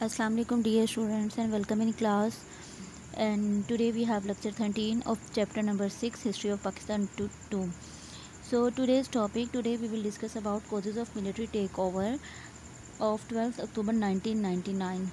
Assalamu alaikum dear students and welcome in class. And today we have lecture 13 of chapter number 6, History of Pakistan 2. So today we will discuss about causes of military takeover of 12th October 1999.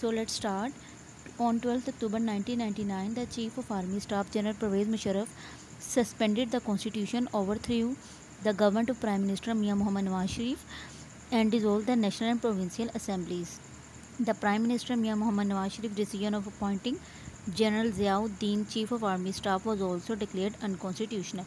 So let's start. On 12th October 1999, the Chief of Army Staff General Pervez Musharraf suspended the constitution, overthrew the government of Prime Minister Mian Mohammad Nawaz Sharif and dissolved the national and provincial assemblies. The Prime Minister Mian Mohammad Nawaz Sharif's decision of appointing General Ziauddin Chief of Army Staff was also declared unconstitutional.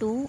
2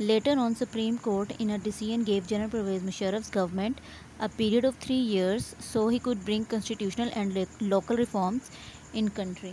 later on Supreme Court in a decision gave General Pervez Musharraf's government a period of 3 years so he could bring constitutional and local reforms in country.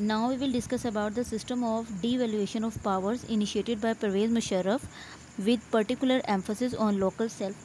now we will discuss about the system of devaluation of powers initiated by Pervez Musharraf with particular emphasis on local self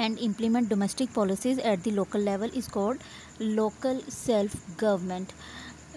and implement domestic policies at the local level is called local self government.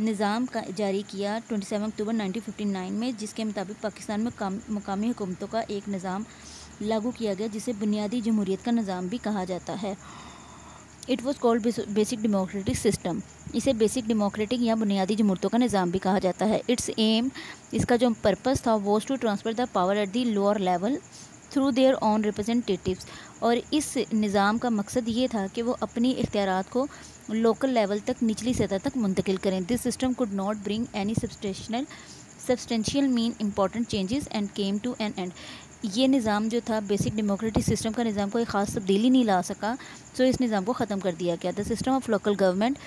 نظام کا جاری کیا 27 اکتوبر 1959 میں، جس کے مطابق پاکستان میں مقامی حکومتوں کا ایک نظام لاگو کیا گیا جسے بنیادی جمہوریت کا نظام بھی کہا جاتا ہے۔ It was called basic democratic system, اسے بیسک ڈیموکریٹک یا بنیادی جمہوریتوں کا نظام بھی کہا جاتا ہے۔ اٹس ایم، اس کا جو پرپس تھا، was to transfer the power at the lower level through their own representatives, اور اس نظام کا مقصد یہ تھا کہ وہ اپنی اختیارات کو لوکل لیول تک، نچلی سطح تک منتقل کریں۔ This system could not bring any substantial mean important changes and came to an end۔ یہ نظام جو تھا بیسک ڈیموکریٹک سسٹم کا نظام کوئی خاص تبدیلی نہیں لا سکا، تو اس نظام کو ختم کر دیا گیا۔ The system of local government,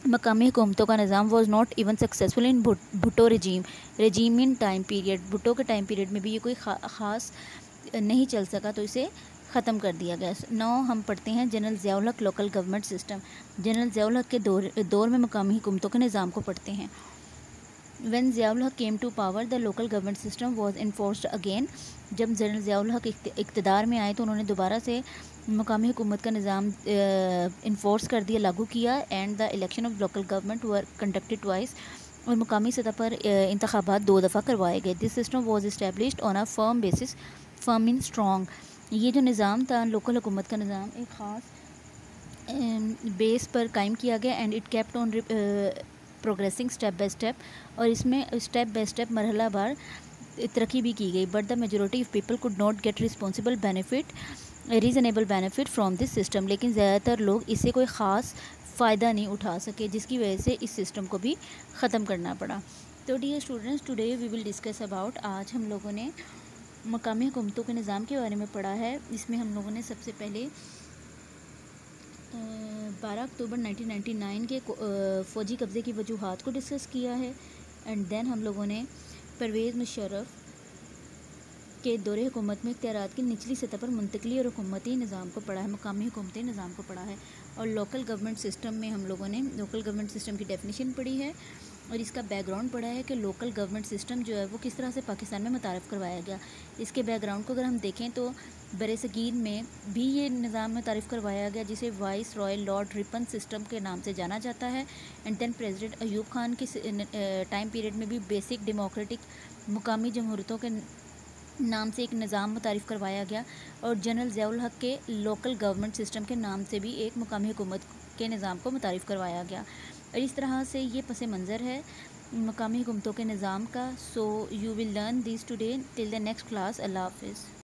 مقامی حکومتوں کا نظام، was not even successful in Bhutto regime in time period, Bhutto کے ٹائم پیریڈ میں بھی یہ کوئی خاص نہیں چل سکا، تو اسے ختم کر دیا گیا۔ نو ہم پڑھتے ہیں جنرل ضیاء الحق local government system. General Zia الحق کے دور میں مقامی حکومتوں کے نظام کو پڑھتے ہیں۔ When Zia ul Haq came to power, the local government system was enforced again۔ جب جنرل ضیاء الحق اقتدار میں آئے تو انہوں نے دوبارہ سے مقامی حکومت کا نظام انفورس کر دیا، لاگو کیا۔ And the election of local government were conducted twice, اور مقامی سطح پر انتخابات 2 دفعہ کروائے گئے۔ This system was established on a firm basis, firm in strong. یہ جو نظام تھا لوکل حکومت کا نظام، ایک خاص بیس پر قائم کیا گیا۔ And it kept on progressing step by step, اور اس میں اسٹیپ بائی اسٹیپ مرحلہ بار ترقی بھی کی گئی۔ But the majority of people could not get reasonable benefit from this system, لیکن زیادہ تر لوگ اس سے کوئی خاص فائدہ نہیں اٹھا سکے، جس کی وجہ سے اس سسٹم کو بھی ختم کرنا پڑا۔ تو dear students, today we will discuss about, آج ہم لوگوں نے مقامی حکومتوں کے نظام کے بارے میں پڑھا ہے۔ اس میں ہم لوگوں نے سب سے پہلے 12 اکتوبر 1999 کے فوجی قبضے کی وجوہات کو ڈسکس کیا ہے۔ اینڈ دین ہم لوگوں نے پرویز مشرف کے دور حکومت میں اختیارات کی نچلی سطح پر منتقلی اور حکومتی نظام کو پڑھا ہے، مقامی حکومتی نظام کو پڑھا ہے۔ اور لوکل گورنمنٹ سسٹم میں ہم لوگوں نے لوکل گورنمنٹ سسٹم کی ڈیفینیشن پڑھی ہے، اور اس کا بیک گراؤنڈ پڑھا ہے کہ لوکل گورنمنٹ سسٹم جو ہے وہ کس طرح سے پاکستان میں متعارف کروایا گیا۔ اس کے بیک گراؤنڈ کو اگر ہم دیکھیں تو برصغیر میں بھی یہ نظام متعارف کروایا گیا، جسے viceroy Lord Ripon system کے نام سے جانا جاتا ہے۔ And then president Ayub Khan کے ٹائم پیریڈ میں بھی بیسک ڈیموکریٹک مقامی جمہوریتوں کے نام سے ایک نظام متعارف کروایا گیا، اور جنرل ضیاء الحق کے لوکل گورنمنٹ سسٹم کے نام سے بھی ایک مقامی حکومت کے نظام کو متعارف کروایا گیا۔ اور اس طرح سے یہ پس منظر ہے مقامی حکومتوں کے نظام کا۔ So you will learn this today, till the next class, اللہ حافظ۔